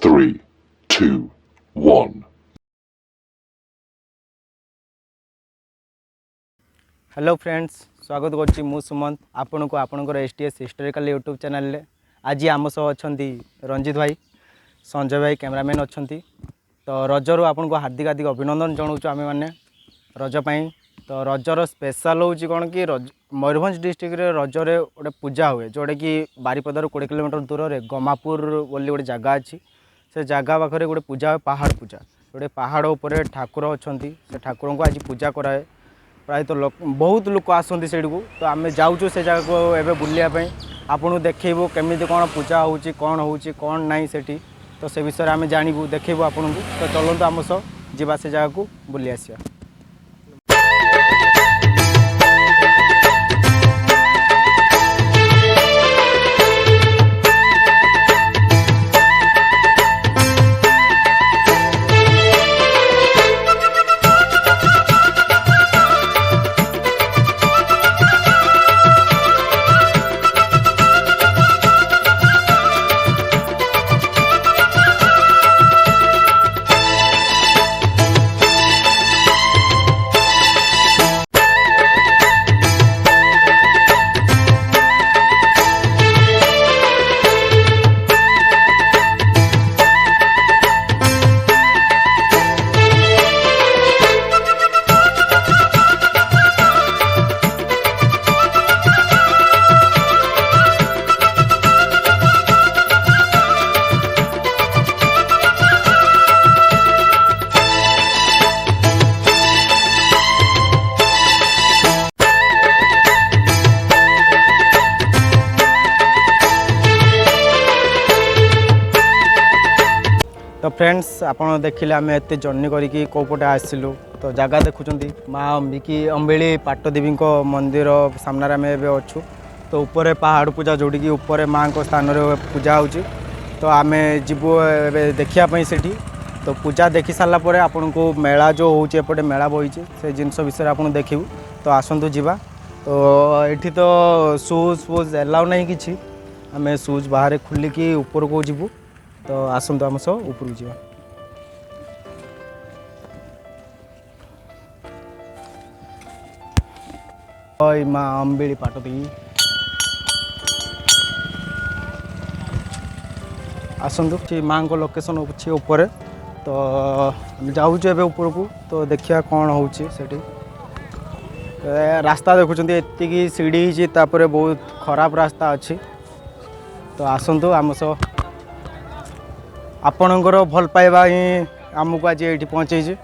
3, 2, 1. Hello friends, स्वागत करुच्ची मु सुमंत आपन को आपणकर एसटीएस हिस्टोरिकल यूट्यूब चैनल रे। आज आम सह अच्छा रंजित भाई, संजय भाई कैमरामैन अच्छा। तो रजर आपन को हार्दिक हार्दिक अभिनंदन जनाऊँ आम मैंने रजपाई। तो रजर स्पेशल हूँ कौन कि मयूरभंज डिस्ट्रिक्ट रे रजरे गोटे पूजा हुए जोटा कि बारिपदार 20 किलोमीटर दूर में गमापुर बोली गोटे जगह अच्छी। से जगह पाखे गोटे पूजा हुए पहाड़ पूजा, गोटे पहाड़ उपर ठाकुर अच्छा। से ठाकुर को आज पूजा कराए। प्रायत बहुत लोक आसती से को। तो आम जाऊँ से जगह को एवं बुलायापी आपको देखू केमी कौन पूजा कौन ना से। तो से विषय आम जानू देखू आपन को। तो चलते आम सह जा से जगह को बुली आसिया। तो फ्रेंड्स आपड़ देखिले आम एत जर्नी करी कौपटे आसलु। तो जगह देखुं माँ अंबिकी अंबिली पाटदेवी मंदिर सामने आम एवं अच्छु। तो ऊपर पहाड़ पूजा जोड़ी की ऊपर माँ को स्थान पूजा हो। तो आम जीवु देखापी से। तो पूजा देखी सारापर आपन को मेला जो होपटे मेला बही से जिनस विषय आप देखू। तो आसतु जावा। तो ये तो सुज फुज एलाउ नहीं कि आम सुज बाहर खोलिकी ऊपर को जीवु। तो आसतु आम सब ऊपर को जावा। माँ अंबिली पाटदेवी आसतु माँ को लोकेशन अच्छी ऊपर। तो जाऊँ एवं ऊपर को। तो देखिया कौन हो रास्ता देखुं एति सीढ़ी तापर बहुत खराब रास्ता अच्छी। तो आसतु आम सब आपणकर भल पाइबा ही आमको आज ये पहुँचे।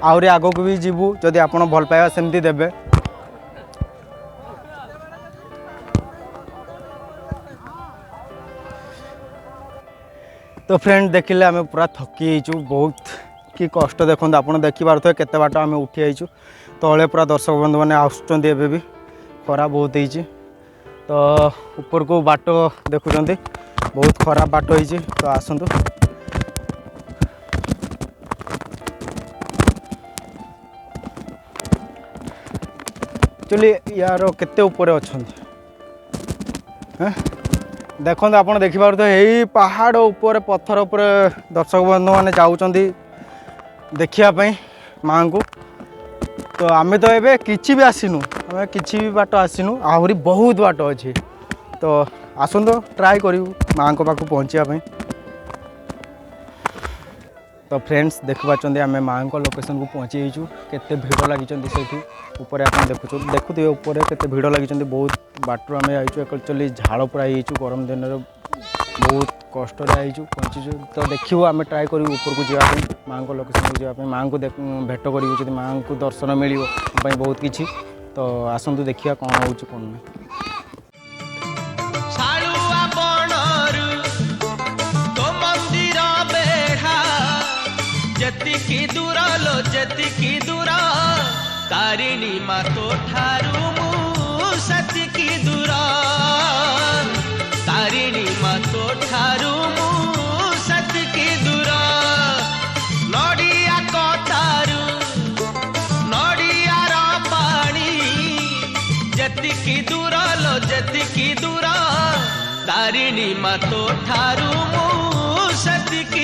आहरी आग को भी जीवु जदि आप भल पाइबा सेमती देबे। तो फ्रेंड देखिले आम पूरा थकी बहुत कि कष्ट देखो आप देखिपे केते बाट आम उठी आईचु। तले पूरा दर्शक बंधु मैंने आसुँच एवं भी खरा बहुत होती। तो ऊपर को बाट देखुं बहुत खराब बाट होती। तो आसतु एक्चुअली यार केते ऊपर अच्छा देखो आप देखिपार तो यही पहाड़ ऊपर पत्थर उपर दर्शक बंधु मैंने जाऊँच देखापी माँ को। तो आम तो ये कि भी आसीनु आम कि भी बाट आसीनु आहरी बहुत बाट अच्छे। तो आसतु ट्राए करूँ माँ को पाक पहुँचापी। तो फ्रेंड्स देखुपार आम माँ को लोकेशन को पहुँची जाइए। केते भीड़ लगी से ऊपर आप देखुए ऊपर केते भीड़ लगी। बहुत बाटर आम आईचु एक्चुअली झाड़ पूरा गरम दिन में बहुत कष्ट आईचु पहुँचीचु। तो देखू आम ट्राए करूँ ऊपर को जावाई माँ को लोकेशन को जावाई माँ को भेट कर माँ को दर्शन मिल बहुत किसी। तो आसतु देखिए कौन हो कौन ना। जतिकी दूर लो जतिकी दूर तारिणी मा तो ठारू मु सतिकी दूर तारिणी मा तो ठारू मु सतिकी दूर नडिया कतारू नडिया रा पानी जतिकी दूर लो जतिकी दूर तारिणी मा तो ठारू मु सतिकी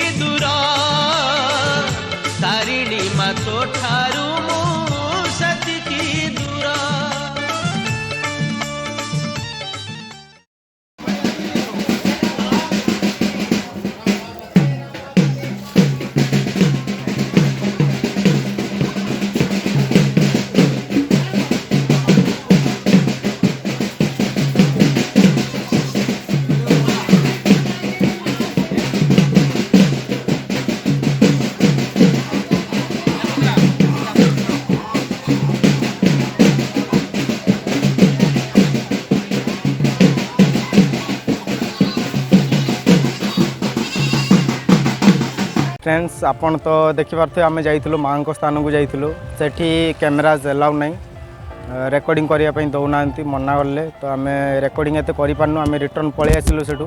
फ्रेंड्स आपण तो देखिपारे आम जाइलु माँ को स्थान को जाइलु सेठी कैमेराज एलाउ नहीं रेकर्डिंग करने दौना मना कले तो आम रेकर्डिंग एत करपारनु आम रिटर्न पलि आसिलु सेठू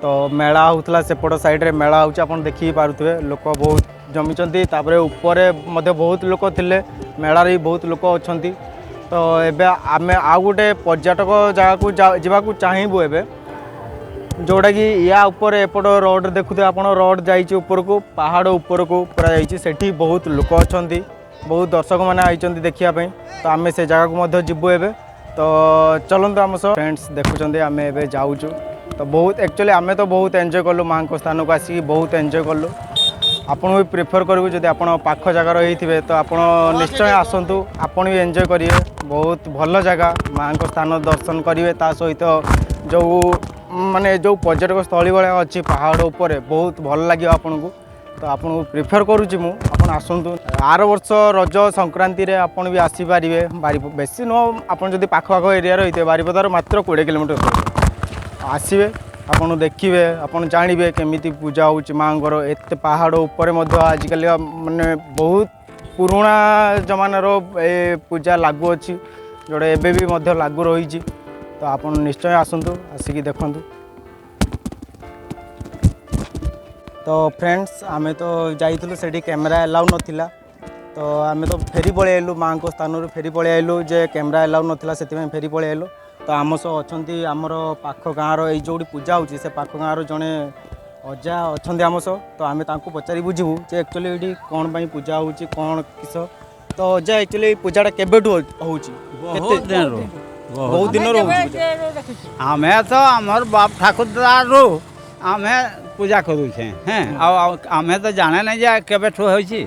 तो मेला होता सेपट साइड रे मेला होची आपण देखि पारुथबे लोक बहुत जमीचंती तापरे ऊपर मध्य बहुत लोक थिले मेला रे बहुत लोक अछंती तो एबे आमे आ गोटे पर्यटक जगह को जावाकू चाहिबु एबे जोड़ा कि या ऊपर एपट रोड देखुते आपण रोड जाइए ऊपर को पहाड़ ऊपर को पूरा जाइए सेठी बहुत लोक अच्छा बहुत दर्शक मैंने आई देखापी तो आम से जगह को मध्य जीवु एबे तो चलते आम सह फ्रेंड्स देखुं आम एबे जाऊँ तो बहुत एक्चुअली आम तो बहुत एंजॉय कलु माँ को स्थान को आसिक बहुत एंजॉय कलु आपन भी प्रिफर करूँ जब आप पाख जगार होते तो आप निश्चय आसतु आपन भी एंजॉय करेंगे बहुत भल जगह माँ को स्थान दर्शन करेंगे ता सहित जो माने जो पर्यटक स्थली भाया अच्छी पहाड़ उपर बहुत भल लगे आपन को तो आपन प्रिफर करुच्ची मुझे आसतु आर वर्ष रज संक्रांति रे आपन भी आसीपारे बारी बेसी नुह आप पाख पाख एरिया रही बारिपदार मात्र 20 किलोमीटर आसवे आपन देखिए आपन जानवे केमी पूजा हो माँगर एत पहाड़ उपर आजिकल माने बहुत पुराणा जमानार ए पूजा लागू अच्छी जोड़े एबे लागू रही तो आप निश्चय आसतु आसिक देखु तो फ्रेंड्स आमे तो जाइलु से कैमेरा एलाउ नाला तो आमे तो फेरी पलि आइलु माँ को स्थान फेरी पलि आइलु जे कैमेरा एलाउ नाला से फेरी पलि आइलु तो आम सह अच्छा आमर पाख गाँव जो पूजा हो पाख गाँव जड़े अजा अच्छा आम सह तो आम पचारि बुझू जे एक्चुअली ये कौन पाई पूजा हो कौन किस तो अजा एक्चुअली पूजाटा केबेठू हो बहुत दिन आमे तो आमर बाप ठाकुर आमे पूजा करुचे हैं आमे तो जाने नहीं जे केबेठू होइछि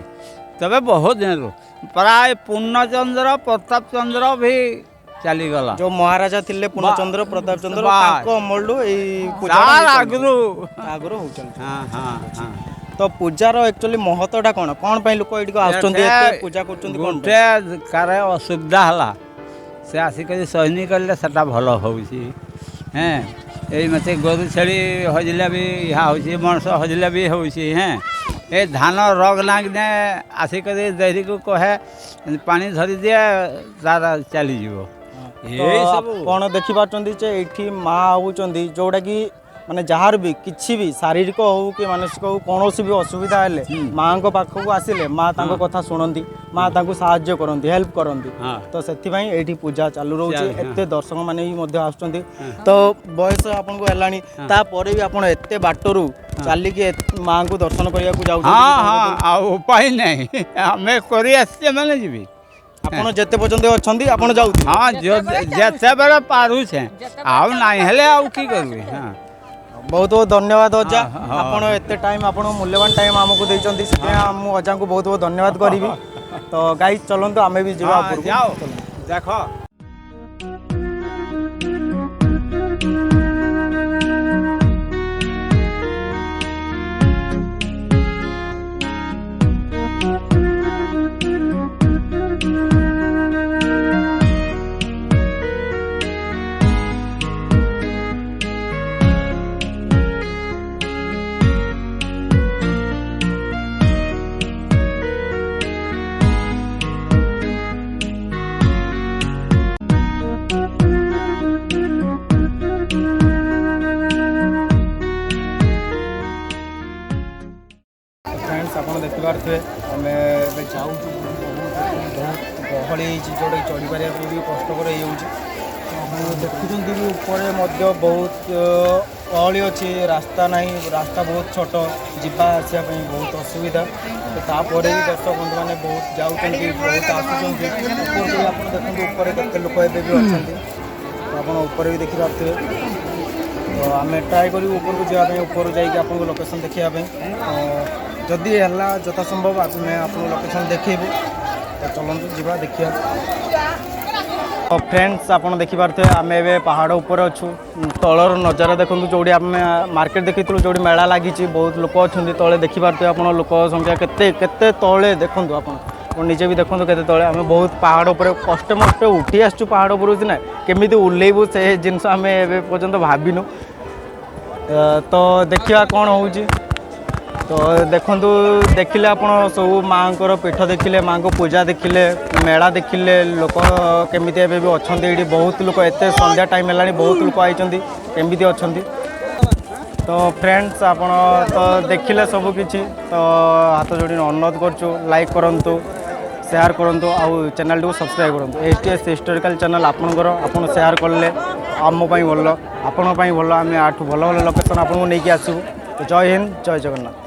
तबे बहुत दिन रो प्राय पूर्णचंद्र प्रताप चंद्र भी चली गला जो महाराजा थिले पूर्णचंद्र प्रताप चंद्र ताको अमलडू ए पूजा आगुरु हो चल हां हां हां तो पूजार एक्चुअली महत्वटा कोन कोन पई लोक एडी को आछचंदी एते पूजा करचंदी कोन ते कारे असुविधा हला से आसिक सैनिक कले सेटा भल होउछि हैं ए मते गोरु छेड़ी हजिले भी यहाँ हो मनुष्य हजिले भी होउछि हैं ए धान रग लागे आसिक देरी को कहे पानी धरी दिए तार चली जीवो कौन देखिए ये माँ आउंट जोटा कि माने जार भी किसी भी शारीरिक हो कि मानसिक हो कौन भी असुविधा हेले माँ को पाख को आसिले माँ तांको कथा शुणती माँ तांको साहाय्य करती हेल्प करती तो से पूजा चालू रोचे एते दर्शक माने भी आसुचंती तो बयस आपन को हेलानी तापर भी आपन एते बाटरू चलिकी माँ को दर्शन करने को जाऊ हाँ उपाय नहीं आमे करी आसे माने जीवी आपन जेते पर्यंत अछंती आपन जाऊ हाँ जेते बेले पारुछे आउ नाही हेले आउ की करबे हां बहुत बहुत धन्यवाद अजा आपन एते टाइम आपन मूल्यवान टाइम हमको देइचंती से हम अजा को बहुत बहुत धन्यवाद करी तो गाइस चलंतो आमे भी जीवा ऊपर जाओ देखो देखिपे आम जाऊँ बहुत गहली जोटा चढ़ी पारे भी कष्टर हो देखुं भी ऊपर बहुत गहली अच्छी रास्ता नहीं रास्ता बहुत छोट जावा आसापी बहुत असुविधा तो तापर भी दर्शक बंधु मैंने बहुत जाऊँगी बहुत आसुँच आप देखते ऊपर केते लोक एबे भी अच्छा तो आप ऊपर भी देखिपे तो आम ट्राए करूँ ऊपर को जावाई ऊपर जाइए लोकेशन देखापी जदि है यथा संभव आप लोकेशन देखू तो चलते जीवा देखिए तो फ्रेंड्स आप देखिपे आम ए पहाड़ उपर अच्छू तलर नजारा देखूँ जो आम मार्केट देखी जो मेला लगी बहुत लोक अच्छा तले देखिपे आप लोक संख्या केते तले देखूँ आप निजे भी देखो के तले आम बहुत पहाड़ उपर कष्ट मष्ट उठी आसचु पहाड़ उपर सीना केमी ओल्लैबू से जिनस आम एपर्यंत भाविनु तो देखा कौन हो तो देखंतु देखिले आपण सब माँकर पीठ देखिले माँ को पूजा देखिले मेला देखिले लोक केमिति एबे भी अछंती एठी बहुत लोक एते संध्या टाइम हेलानी बहुत लोक आइचंती केमिति अछंती। तो फ्रेंड्स आपण तो देखिले सब किछि तो हाथ जोड़ी अनुरोध करछु लाइक करंतु शेयर करंतु आउ चैनल को सब्सक्राइब करंतु। एसटीएस हिस्टोरिकल चैनल आपनकर आपण शेयर करले आम पई भलो आपण पई भलो आमे आठु भलो भलो लोकेशन आपन को नेकी आसु। तो जय हिंद जय जगन्नाथ।